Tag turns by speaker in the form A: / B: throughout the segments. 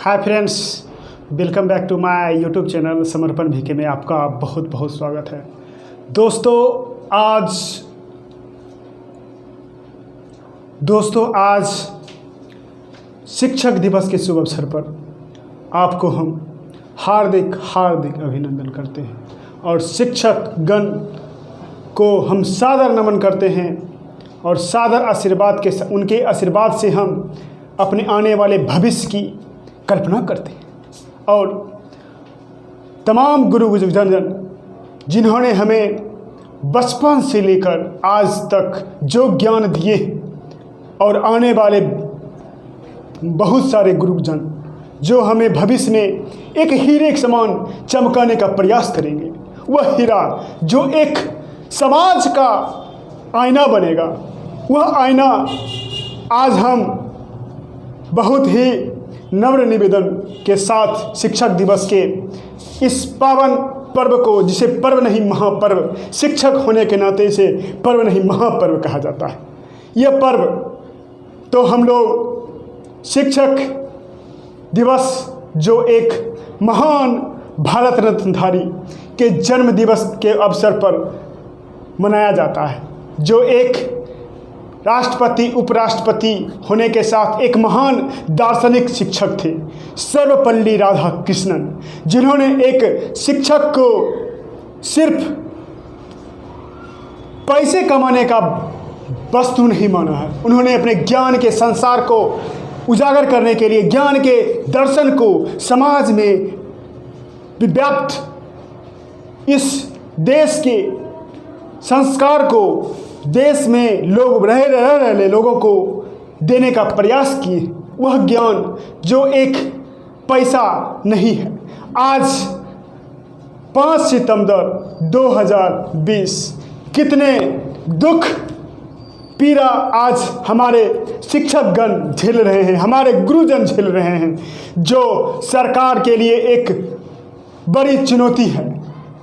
A: Hi friends, welcome back to my YouTube channel Samarpan VK में आपका बहुत बहुत स्वागत है। दोस्तों आज शिक्षक दिवस के शुभ अवसर पर आपको हम हार्दिक अभिनंदन करते हैं और शिक्षक गण को हम सादर नमन करते हैं और सादर आशीर्वाद के उनके आशीर्वाद से हम अपने आने वाले भविष्य की कल्पना करते हैं। और तमाम गुरुजन जिन्होंने हमें बचपन से लेकर आज तक जो ज्ञान दिए और आने वाले बहुत सारे गुरुजन जो हमें भविष्य में एक हीरे के समान चमकाने का प्रयास करेंगे, वह हीरा जो एक समाज का आईना बनेगा, वह आईना आज हम बहुत ही नम्र निवेदन के साथ शिक्षक दिवस के इस पावन पर्व को, जिसे पर्व नहीं महापर्व, शिक्षक होने के नाते इसे पर्व नहीं महापर्व कहा जाता है। यह पर्व तो हम लोग शिक्षक दिवस जो एक महान भारत रत्नधारी के जन्म दिवस के अवसर पर मनाया जाता है, जो एक राष्ट्रपति उपराष्ट्रपति होने के साथ एक महान दार्शनिक शिक्षक थे, सर्वपल्ली राधाकृष्णन, जिन्होंने एक शिक्षक को सिर्फ पैसे कमाने का वस्तु नहीं माना है। उन्होंने अपने ज्ञान के संसार को उजागर करने के लिए, ज्ञान के दर्शन को समाज में व्याप्त इस देश के संस्कार को देश में लोग रह रहे लोगों को देने का प्रयास किए। वह ज्ञान जो एक पैसा नहीं है। आज 5 सितंबर 2020 कितने दुख पीड़ा आज हमारे शिक्षकगण झेल रहे हैं, हमारे गुरुजन झेल रहे हैं, जो सरकार के लिए एक बड़ी चुनौती है।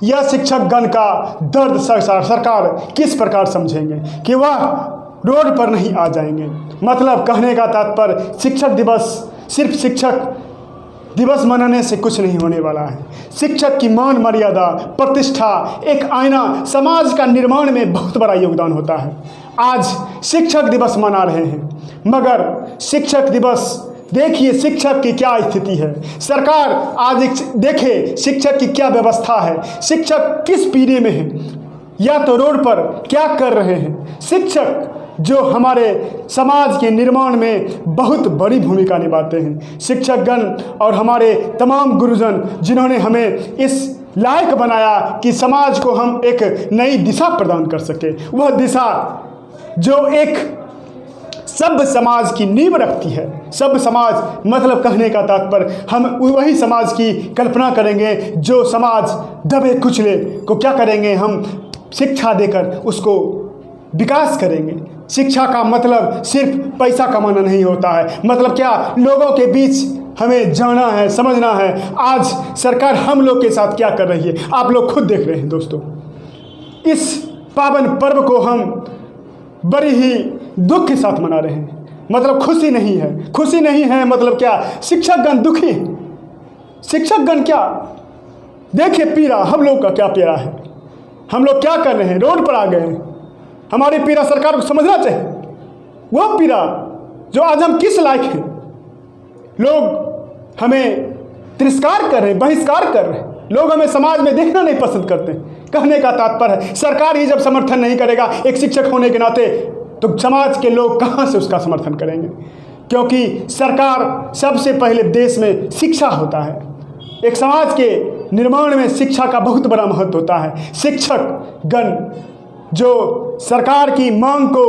A: यह शिक्षकगण का दर्द सरकार किस प्रकार समझेंगे कि वह रोड पर नहीं आ जाएंगे। मतलब कहने का तात्पर्य शिक्षक दिवस सिर्फ शिक्षक दिवस मनाने से कुछ नहीं होने वाला है। शिक्षक की मान मर्यादा, प्रतिष्ठा, एक आईना, समाज का निर्माण में बहुत बड़ा योगदान होता है। आज शिक्षक दिवस मना रहे हैं, मगर शिक्षक दिवस देखिए शिक्षक की क्या स्थिति है। सरकार आज देखे शिक्षक की क्या व्यवस्था है, शिक्षक किस पीढ़ी में है, या तो रोड पर क्या कर रहे हैं। शिक्षक जो हमारे समाज के निर्माण में बहुत बड़ी भूमिका निभाते हैं। शिक्षकगण और हमारे तमाम गुरुजन जिन्होंने हमें इस लायक बनाया कि समाज को हम एक नई दिशा प्रदान कर सके, वह दिशा जो एक सब समाज की नींव रखती है। सब समाज मतलब कहने का तात्पर्य हम वही समाज की कल्पना करेंगे जो समाज दबे कुचले को क्या करेंगे, हम शिक्षा देकर उसको विकास करेंगे। शिक्षा का मतलब सिर्फ पैसा कमाना नहीं होता है। मतलब क्या, लोगों के बीच हमें जाना है, समझना है। आज सरकार हम लोग के साथ क्या कर रही है आप लोग खुद देख रहे हैं। दोस्तों, इस पावन पर्व को हम बड़ी ही दुख के साथ मना रहे हैं। मतलब खुशी नहीं है। खुशी नहीं है मतलब क्या, शिक्षकगण दुखी। शिक्षकगण क्या, देखिए पीड़ा हम लोग का क्या पीड़ा है। हम लोग क्या कर रहे हैं, रोड पर आ गए हैं। हमारी पीड़ा सरकार को समझना चाहिए। वह पीड़ा जो आज हम किस लायक हैं, लोग हमें तिरस्कार कर रहे हैं, बहिष्कार कर रहे हैं। लोग हमें समाज में देखना नहीं पसंद करते। कहने का तात्पर्य है सरकार ही जब समर्थन नहीं करेगा एक शिक्षक होने के नाते, तो समाज के लोग कहाँ से उसका समर्थन करेंगे। क्योंकि सरकार सबसे पहले देश में शिक्षा होता है। एक समाज के निर्माण में शिक्षा का बहुत बड़ा महत्व होता है। शिक्षकगण जो सरकार की मांग को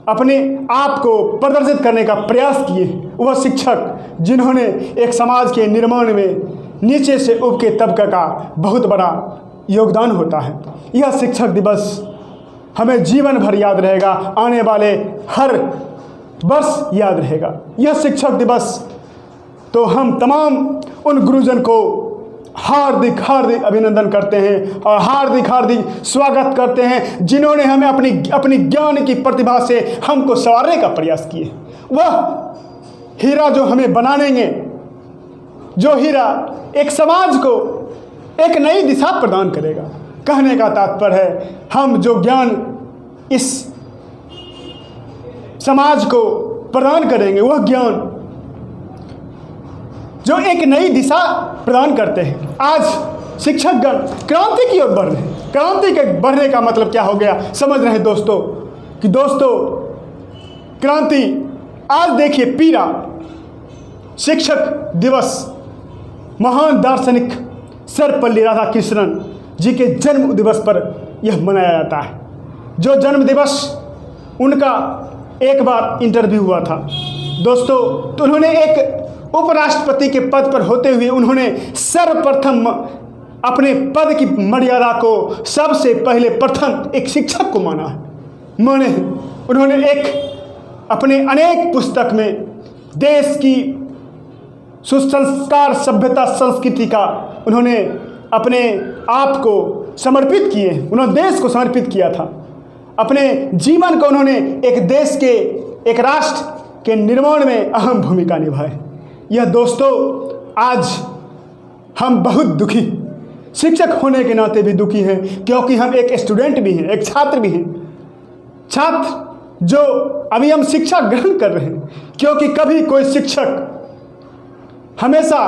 A: अपने आप को प्रदर्शित करने का प्रयास किए, वह शिक्षक जिन्होंने एक समाज के निर्माण में नीचे से उठ तबके का बहुत बड़ा योगदान होता है। यह शिक्षक दिवस हमें जीवन भर याद रहेगा, आने वाले हर वर्ष याद रहेगा। यह शिक्षक दिवस तो हम तमाम उन गुरुजन को हार्दिक अभिनंदन करते हैं और हार्दिक स्वागत करते हैं जिन्होंने हमें अपनी ज्ञान की प्रतिभा से हमको संवारने का प्रयास किए। वह हीरा जो हमें बनानेंगे, जो हीरा एक समाज को एक नई दिशा प्रदान करेगा। कहने का तात्पर्य है, हम जो ज्ञान इस समाज को प्रदान करेंगे, वह ज्ञान जो एक नई दिशा प्रदान करते हैं। आज शिक्षकगण क्रांति की ओर बढ़ रहे हैं। क्रांति के बढ़ने का मतलब क्या हो गया, समझ रहे हैं दोस्तों कि दोस्तों क्रांति, आज देखिए पीरा शिक्षक दिवस महान दार्शनिक सर्वपल्ली राधाकृष्णन जी के जन्म दिवस पर यह मनाया जाता है। जो जन्म दिवस उनका एक बार इंटरव्यू हुआ था दोस्तों, तो उन्होंने एक उपराष्ट्रपति के पद पर होते हुए उन्होंने सर्वप्रथम अपने पद की मर्यादा को सबसे पहले प्रथम एक शिक्षक को माने हैं। उन्होंने एक अपने अनेक पुस्तक में देश की सुसंस्कार सभ्यता संस्कृति का उन्होंने अपने आप को समर्पित किए। उन्होंने देश को समर्पित किया था। अपने जीवन को उन्होंने एक देश के, एक राष्ट्र के निर्माण में अहम भूमिका निभाई। यह दोस्तों आज हम बहुत दुखी, शिक्षक होने के नाते भी दुखी हैं, क्योंकि हम एक स्टूडेंट भी हैं, एक छात्र भी हैं। छात्र जो अभी हम शिक्षा ग्रहण कर रहे हैं, क्योंकि कभी कोई शिक्षक हमेशा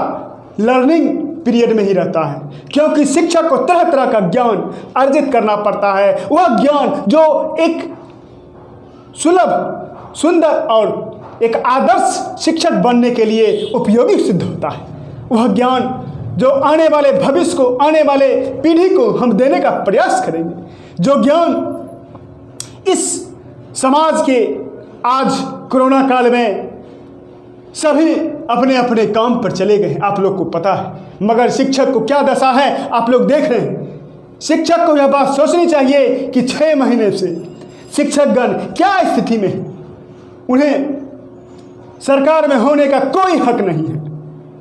A: लर्निंग पीरियड में ही रहता है, क्योंकि शिक्षक को तरह तरह का ज्ञान अर्जित करना पड़ता है। वह ज्ञान जो एक सुलभ, सुंदर और एक आदर्श शिक्षक बनने के लिए उपयोगी सिद्ध होता है। वह ज्ञान जो आने वाले भविष्य को, आने वाले पीढ़ी को हम देने का प्रयास करेंगे। जो ज्ञान इस समाज के आज कोरोना काल में सभी अपने अपने काम पर चले गए, आप लोग को पता है, मगर शिक्षक को क्या दशा है आप लोग देख रहे हैं। शिक्षक को यह बात सोचनी चाहिए कि 6 महीने से शिक्षकगण क्या स्थिति में है। उन्हें सरकार में होने का कोई हक नहीं है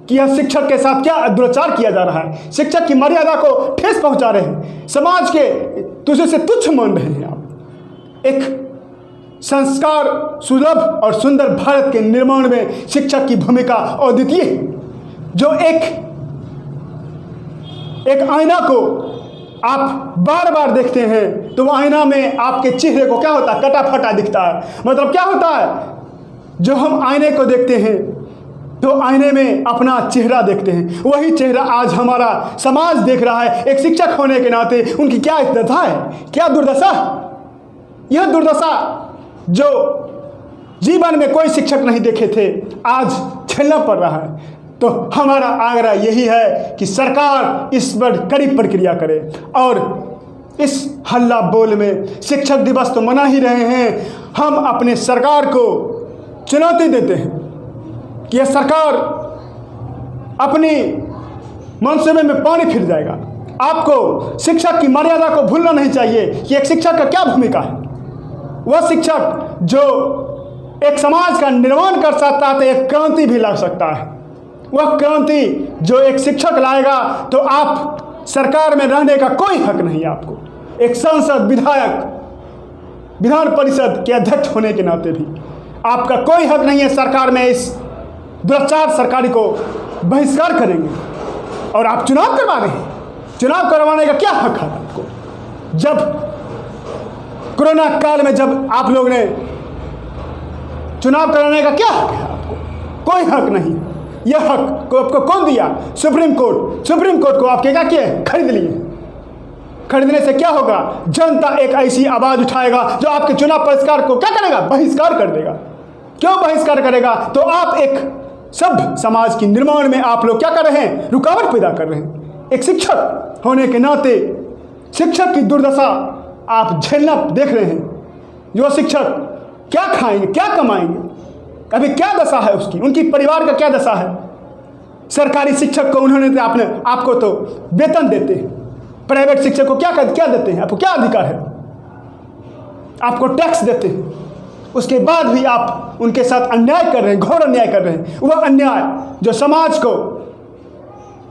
A: कि यह शिक्षक के साथ क्या दुराचार किया जा रहा है। शिक्षक की मर्यादा को ठेस पहुंचा रहे हैं, समाज के तुझे से तुच्छ मान रहे हैं आप। एक संस्कार सुलभ और सुंदर भारत के निर्माण में शिक्षक की भूमिका अद्वितीय है। जो एक आईना को आप बार बार देखते हैं तो आईना में आपके चेहरे को क्या होता है, कटा फटा दिखता है। मतलब क्या होता है, जो हम आईने को देखते हैं तो आईने में अपना चेहरा देखते हैं, वही चेहरा आज हमारा समाज देख रहा है। एक शिक्षक होने के नाते उनकी क्या दशा है, क्या दुर्दशा। यह दुर्दशा जो जीवन में कोई शिक्षक नहीं देखे थे, आज झेलना पड़ रहा है। तो हमारा आग्रह यही है कि सरकार इस पर कड़ी प्रक्रिया करे और इस हल्ला बोल में शिक्षक दिवस तो मना ही रहे हैं, हम अपने सरकार को चुनौती देते हैं कि यह सरकार अपनी मनसूबे में पानी फिर जाएगा। आपको शिक्षक की मर्यादा को भूलना नहीं चाहिए कि एक शिक्षक का क्या भूमिका है। वह शिक्षक जो एक समाज का निर्माण कर सकता है, तो एक क्रांति भी ला सकता है। वह क्रांति जो एक शिक्षक लाएगा तो आप सरकार में रहने का कोई हक नहीं आपको। एक सांसद, विधायक, विधान परिषद के अध्यक्ष होने के नाते भी आपका कोई हक नहीं है सरकार में। इस दुराचार सरकारी को बहिष्कार करेंगे और आप चुनाव करवा रहे हैं। चुनाव करवाने का क्या हक है आपको? जब कोरोना काल में जब आप लोग ने चुनाव कराने का क्या हक है आपको? कोई हक नहीं। यह हक को आपको कौन दिया? Supreme court. सुप्रीम कोर्ट को आपके क्या किए? खरीद लिए। खरीदने से क्या होगा? जनता एक ऐसी आवाज उठाएगा जो आपके चुनाव बहिष्कार को क्या करेगा? बहिष्कार कर देगा। क्यों बहिष्कार करेगा? तो आप एक सभ्य समाज की निर्माण में आप लोग क्या कर रहे हैं? रुकावट पैदा कर रहे हैं। एक शिक्षक होने के नाते शिक्षक की दुर्दशा आप झेलना देख रहे हैं। जो शिक्षक क्या खाएंगे, क्या कमाएंगे, अभी क्या दशा है उसकी, उनकी परिवार का क्या दशा है। सरकारी शिक्षक को उन्होंने तो आपको तो वेतन देते हैं, प्राइवेट शिक्षक को क्या देते हैं? आपको क्या अधिकार है? आपको टैक्स देते हैं, उसके बाद भी आप उनके साथ अन्याय कर रहे हैं, घोर अन्याय कर रहे हैं। वह अन्याय जो समाज को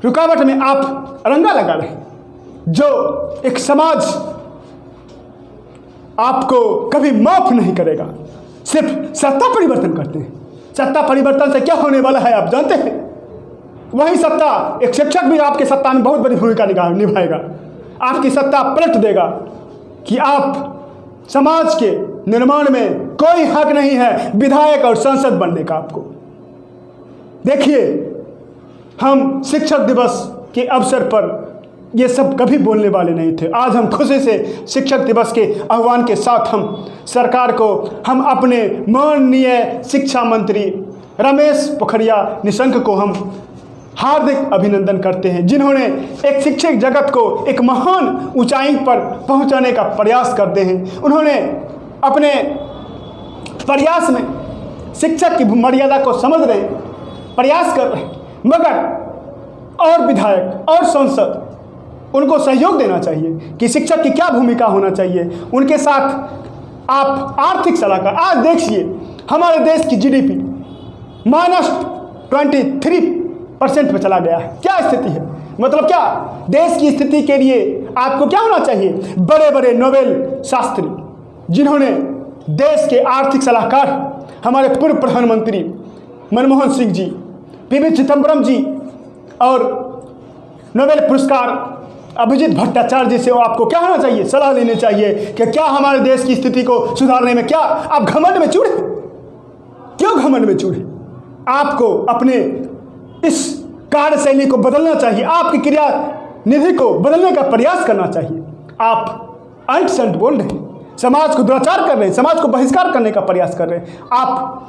A: रुकावट में आप रंगा लगा रहे हैं, जो एक समाज आपको कभी माफ नहीं करेगा। सिर्फ सत्ता परिवर्तन करते हैं, सत्ता परिवर्तन से क्या होने वाला है आप जानते हैं? वही सत्ता, एक शिक्षक भी आपके सत्ता में बहुत बड़ी भूमिका निभाएगा। आपकी सत्ता पलट देगा कि आप समाज के निर्माण में कोई हक नहीं है विधायक और सांसद बनने का आपको। देखिए, हम शिक्षक दिवस के अवसर पर ये सब कभी बोलने वाले नहीं थे। आज हम खुशी से शिक्षक दिवस के आह्वान के साथ हम सरकार को, हम अपने माननीय शिक्षा मंत्री रमेश पोखरियाल निशंक को हम हार्दिक अभिनंदन करते हैं, जिन्होंने एक शिक्षक जगत को एक महान ऊंचाई पर पहुंचाने का प्रयास करते हैं। उन्होंने अपने प्रयास में शिक्षक की मर्यादा को समझ रहे, प्रयास कर रहे, मगर और विधायक और सांसद उनको सहयोग देना चाहिए कि शिक्षक की क्या भूमिका होना चाहिए। उनके साथ आप आर्थिक सलाहकार, आज देखिए हमारे देश की जीडीपी -23% पे चला गया है। क्या स्थिति है? मतलब क्या देश की स्थिति के लिए आपको क्या होना चाहिए? बड़े बड़े नोबेल शास्त्री, जिन्होंने देश के आर्थिक सलाहकार हमारे पूर्व प्रधानमंत्री मनमोहन सिंह जी, पी चिदम्बरम जी और नोबेल पुरस्कार अभिजीत भट्टाचार्य जी से आपको क्या होना चाहिए? सलाह लेनी चाहिए कि क्या हमारे देश की स्थिति को सुधारने में क्या आप घमंड में चूड़े? क्यों घमंड में चूड़े? आपको अपने इस कार्यशैली को बदलना चाहिए, आपकी क्रिया निधि को बदलने का प्रयास करना चाहिए। आप अंट संट बोल रहे हैं, समाज को दुराचार कर रहे हैं, समाज को बहिष्कार करने का प्रयास कर रहे हैं। आप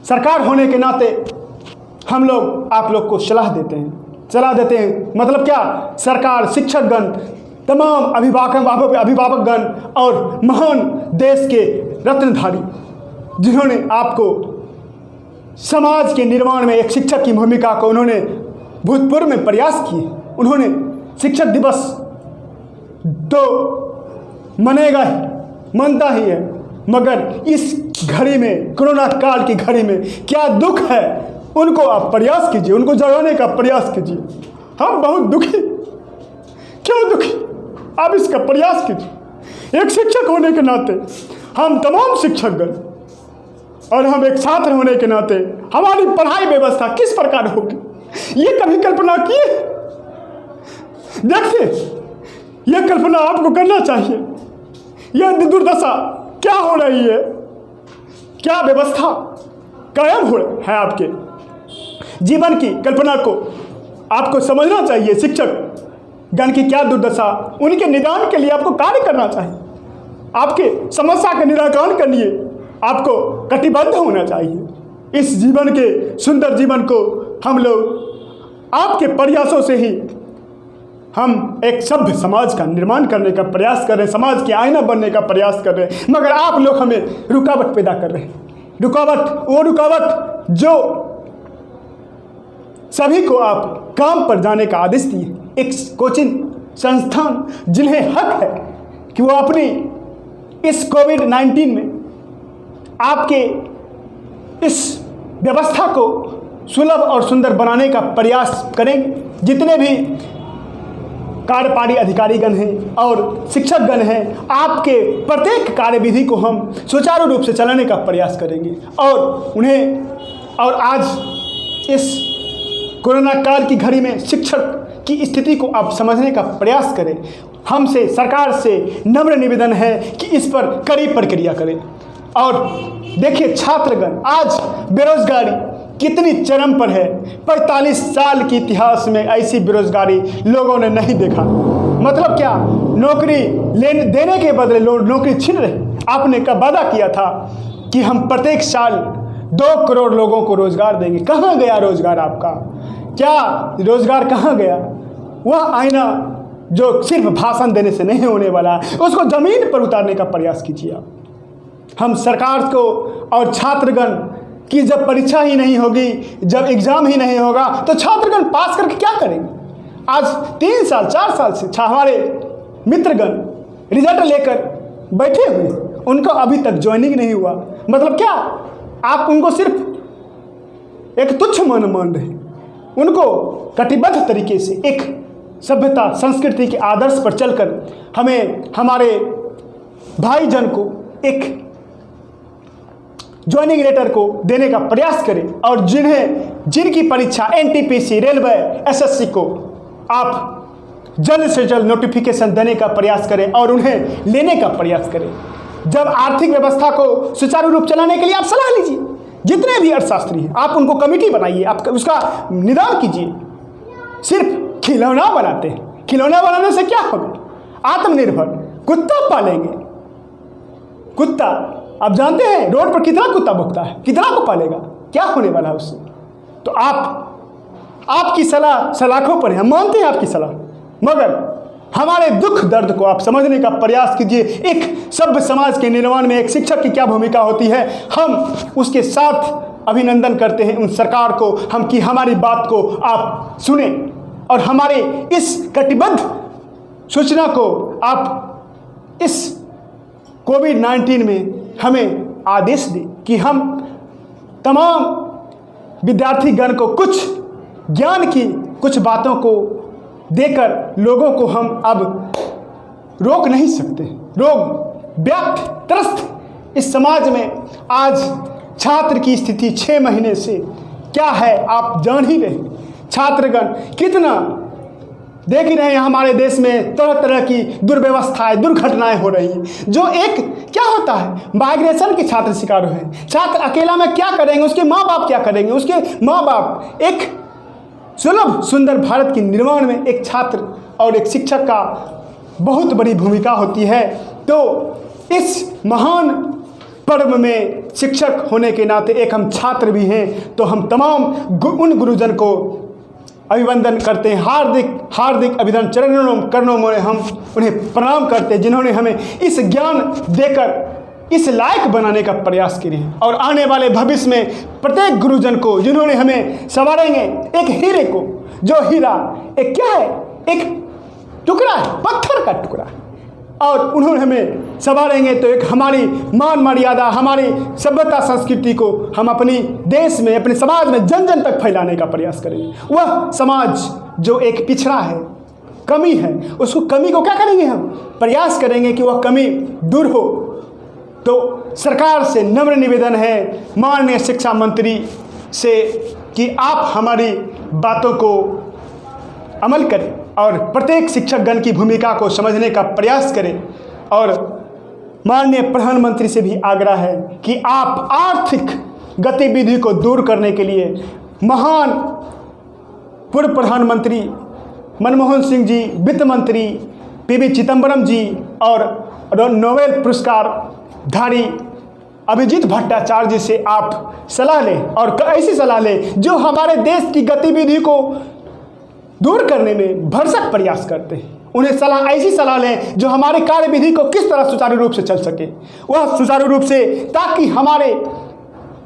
A: सरकार होने के नाते हम लोग आप लोग को सलाह देते हैं, मतलब क्या? सरकार, शिक्षकगण, तमाम अभिभावकगण और महान देश के रत्नधारी, जिन्होंने आपको समाज के निर्माण में एक शिक्षक की भूमिका को उन्होंने भूतपूर्व में प्रयास किए। उन्होंने शिक्षक दिवस तो मनेगा ही, मनता ही है, मगर इस घड़ी में, कोरोना काल की घड़ी में क्या दुख है, उनको आप प्रयास कीजिए, उनको जगाने का प्रयास कीजिए। हम बहुत दुखी, क्यों दुखी? आप इसका प्रयास कीजिए। एक शिक्षक होने के नाते हम तमाम शिक्षकगण और हम एक छात्र होने के नाते हमारी पढ़ाई व्यवस्था किस प्रकार होगी, ये कभी कल्पना किए? देखिए, यह कल्पना आपको करना चाहिए। यह दुर्दशा क्या हो रही है, क्या व्यवस्था कायम हो रही है, आपके जीवन की कल्पना को आपको समझना चाहिए। शिक्षक गण की क्या दुर्दशा, उनके निदान के लिए आपको कार्य करना चाहिए। आपके समस्या के निराकरण के लिए आपको कटिबद्ध होना चाहिए। इस जीवन के सुंदर जीवन को हम लोग आपके प्रयासों से ही हम एक सभ्य समाज का निर्माण करने का प्रयास कर रहे हैं, समाज के आईना बनने का प्रयास कर रहे हैं, मगर आप लोग हमें रुकावट पैदा कर रहे हैं। वो रुकावट जो सभी को आप काम पर जाने का आदेश दिए, एक कोचिंग संस्थान जिन्हें हक है कि वो अपनी इस कोविड-19 में आपके इस व्यवस्था को सुलभ और सुंदर बनाने का प्रयास करेंगे। जितने भी कार्यपालिक अधिकारीगण हैं और शिक्षकगण हैं, आपके प्रत्येक कार्यविधि को हम सुचारू रूप से चलाने का प्रयास करेंगे और आज इस कोरोना काल की घड़ी में शिक्षक की स्थिति को आप समझने का प्रयास करें। हमसे, सरकार से नम्र निवेदन है कि इस पर कड़ी प्रक्रिया करें। और देखिए छात्रगण, आज बेरोजगारी कितनी चरम पर है। 45 साल के इतिहास में ऐसी बेरोजगारी लोगों ने नहीं देखा। मतलब क्या, नौकरी देने के बदले लोग नौकरी छीन रहे। आपने कब वादा किया था कि हम प्रत्येक साल 2 करोड़ लोगों को रोजगार देंगे। कहाँ गया रोजगार आपका? क्या रोजगार कहाँ गया? वह आईना जो सिर्फ भाषण देने से नहीं होने वाला, उसको जमीन पर उतारने का प्रयास कीजिए आप। हम सरकार को और छात्रगण की जब परीक्षा ही नहीं होगी, जब एग्ज़ाम ही नहीं होगा, तो छात्रगण पास करके क्या करेंगे? आज 3 साल 4 साल से हमारे मित्रगण रिजल्ट लेकर बैठे हुए, उनको अभी तक ज्वाइनिंग नहीं हुआ। मतलब क्या, आप उनको सिर्फ एक तुच्छ मान रहे। उनको कटिबद्ध तरीके से एक सभ्यता संस्कृति के आदर्श पर चलकर हमें, हमारे भाईजन को एक ज्वाइनिंग लेटर को देने का प्रयास करें और जिनकी परीक्षा एनटीपीसी, रेलवे, एसएससी को आप जल्द से जल्द नोटिफिकेशन देने का प्रयास करें और उन्हें लेने का प्रयास करें। जब आर्थिक व्यवस्था को सुचारू रूप चलाने के लिए आप सलाह लीजिए, जितने भी अर्थशास्त्री हैं आप उनको कमेटी बनाइए, आप उसका निदान कीजिए। सिर्फ खिलौना बनाते हैं, खिलौना बनाने से क्या होगा? आत्मनिर्भर कुत्ता पालेंगे। कुत्ता आप जानते हैं रोड पर कितना कुत्ता भुगता है, कितना को पालेगा, क्या होने वाला है उससे? तो आपकी सलाह सलाखों पर है, हम मानते हैं आपकी सलाह, मगर हमारे दुख दर्द को आप समझने का प्रयास कीजिए। एक सभ्य समाज के निर्माण में एक शिक्षक की क्या भूमिका होती है, हम उसके साथ अभिनंदन करते हैं उन सरकार को हम कि हमारी बात को आप सुने और हमारे इस कटिबद्ध सूचना को आप इस कोविड-19 में हमें आदेश दें कि हम तमाम विद्यार्थीगण को कुछ ज्ञान की कुछ बातों को देकर लोगों को हम अब रोक नहीं सकते। रोग व्याप्त त्रस्त इस समाज में आज छात्र की स्थिति 6 महीने से क्या है आप जान ही रहे। छात्रगण कितना देख ही रहे हैं, हमारे देश में तरह तरह की दुर्व्यवस्थाएं, दुर्घटनाएं हो रही हैं। जो एक क्या होता है, माइग्रेशन के छात्र शिकार हुए। छात्र अकेला में क्या करेंगे, उसके माँ बाप क्या करेंगे? उसके माँ बाप एक सुलभ सुंदर भारत के निर्माण में एक छात्र और एक शिक्षक का बहुत बड़ी भूमिका होती है। तो इस महान पर्व में शिक्षक होने के नाते एक हम छात्र भी हैं, तो हम तमाम उन गुरुजन को अभिवंदन करते हैं, हार्दिक हार्दिक अभिनंदन चरणों में हम उन्हें प्रणाम करते हैं जिन्होंने हमें इस ज्ञान देकर इस लायक बनाने का प्रयास किए हैं। और आने वाले भविष्य में प्रत्येक गुरुजन को जिन्होंने हमें संवारेंगे, एक हीरे को, जो हीरा एक क्या है, एक टुकड़ा है, पत्थर का टुकड़ा, और उन्होंने हमें संवारेंगे तो एक हमारी मान मर्यादा, हमारी सभ्यता संस्कृति को हम अपनी देश में, अपने समाज में जन जन तक फैलाने का प्रयास करेंगे। वह समाज जो एक पिछड़ा है, कमी है, उसको कमी को क्या करेंगे, हम प्रयास करेंगे कि वह कमी दूर हो। तो सरकार से नम्र निवेदन है, माननीय शिक्षा मंत्री से, कि आप हमारी बातों को अमल करें और प्रत्येक शिक्षकगण की भूमिका को समझने का प्रयास करें। और माननीय प्रधानमंत्री से भी आग्रह है कि आप आर्थिक गतिविधि को दूर करने के लिए महान पूर्व प्रधानमंत्री मनमोहन सिंह जी, वित्त मंत्री पीवी चिदम्बरम जी और नोबेल पुरस्कार धारी अभिजीत भट्टाचार्य जी से आप सलाह लें और ऐसी सलाह लें जो हमारे देश की गतिविधि को दूर करने में भरसक प्रयास करते हैं। उन्हें ऐसी सलाह लें जो हमारे कार्यविधि को किस तरह सुचारू रूप से चल सके, वह सुचारू रूप से, ताकि हमारे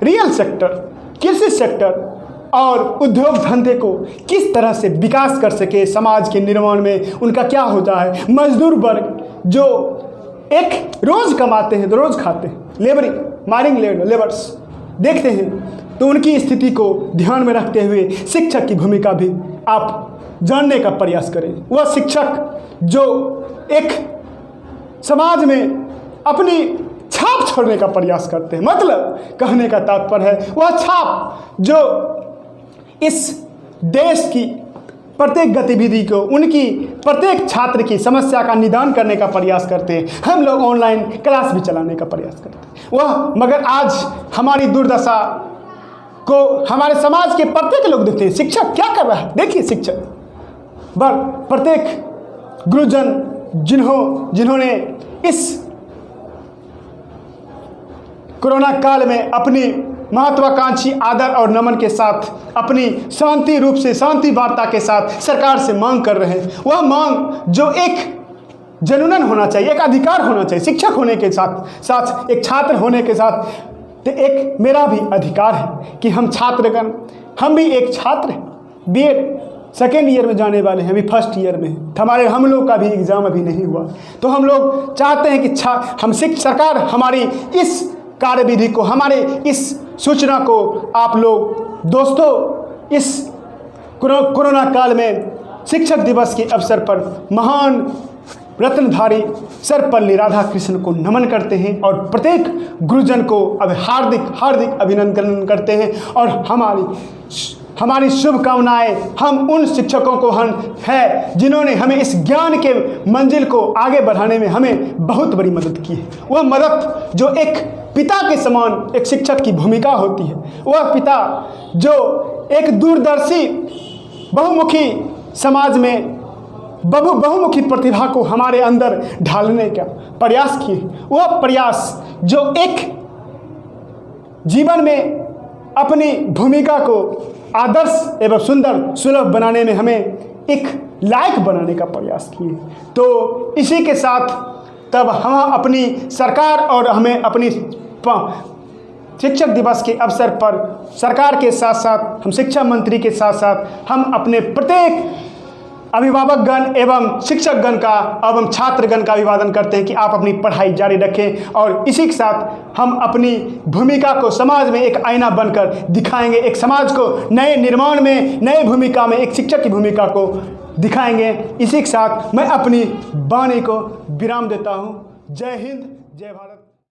A: रियल सेक्टर, कृषि सेक्टर और उद्योग धंधे को किस तरह से विकास कर सके। समाज के निर्माण में उनका क्या होता है, मजदूर वर्ग जो एक रोज़ कमाते हैं तो रोज़ खाते हैं, माइनिंग लेबर्स देखते हैं, तो उनकी स्थिति को ध्यान में रखते हुए शिक्षक की भूमिका भी आप जानने का प्रयास करें। वह शिक्षक जो एक समाज में अपनी छाप छोड़ने का प्रयास करते हैं, मतलब कहने का तात्पर्य है वह छाप जो इस देश की प्रत्येक गतिविधि को, उनकी प्रत्येक छात्र की समस्या का निदान करने का प्रयास करते हैं। हम लोग ऑनलाइन क्लास भी चलाने का प्रयास करते हैं वह, मगर आज हमारी दुर्दशा को हमारे समाज के प्रत्येक लोग देखते हैं। शिक्षक क्या कर रहा है, देखिए शिक्षक प्रत्येक गुरुजन जिन्होंने इस कोरोना काल में अपनी महत्वाकांक्षी आदर और नमन के साथ अपनी शांति रूप से, शांति वार्ता के साथ सरकार से मांग कर रहे हैं। वह मांग जो एक जनूनन होना चाहिए, एक अधिकार होना चाहिए। शिक्षक होने के साथ साथ एक छात्र होने के साथ तो एक मेरा भी अधिकार है कि हम छात्रगण, हम भी एक छात्र हैं, बीएड सेकेंड ईयर में जाने वाले हैं, अभी फर्स्ट ईयर में हैं। हम लोग का भी एग्ज़ाम अभी नहीं हुआ, तो हम लोग चाहते हैं कि सरकार हमारी इस कार्यविधि को, हमारे इस सूचना को आप लोग दोस्तों इस कोरोना काल में शिक्षक दिवस के अवसर पर महान रत्नधारी सर्वपल्ली राधाकृष्ण को नमन करते हैं और प्रत्येक गुरुजन को अब हार्दिक हार्दिक अभिनंदन करते हैं। और हमारी शुभकामनाएं हम उन शिक्षकों को है जिन्होंने हमें इस ज्ञान के मंजिल को आगे बढ़ाने में हमें बहुत बड़ी मदद की है। वह मदद जो एक पिता के समान एक शिक्षक की भूमिका होती है, वह पिता जो एक दूरदर्शी बहुमुखी समाज में बहुमुखी प्रतिभा को हमारे अंदर ढालने का प्रयास किए, वह प्रयास जो एक जीवन में अपनी भूमिका को आदर्श एवं सुंदर सुलभ बनाने में हमें एक लायक बनाने का प्रयास किए। तो इसी के साथ तब हम अपनी सरकार और हमें अपनी शिक्षक दिवस के अवसर पर सरकार के साथ साथ हम शिक्षा मंत्री के साथ साथ हम अपने प्रत्येक अभिभावकगण एवं शिक्षकगण का एवं छात्रगण का अभिवादन करते हैं कि आप अपनी पढ़ाई जारी रखें। और इसी के साथ हम अपनी भूमिका को समाज में एक आईना बनकर दिखाएंगे, एक समाज को नए निर्माण में नए भूमिका में एक शिक्षक की भूमिका को दिखाएंगे। इसी के साथ मैं अपनी वाणी को विराम देता हूँ। जय हिंद, जय भारत।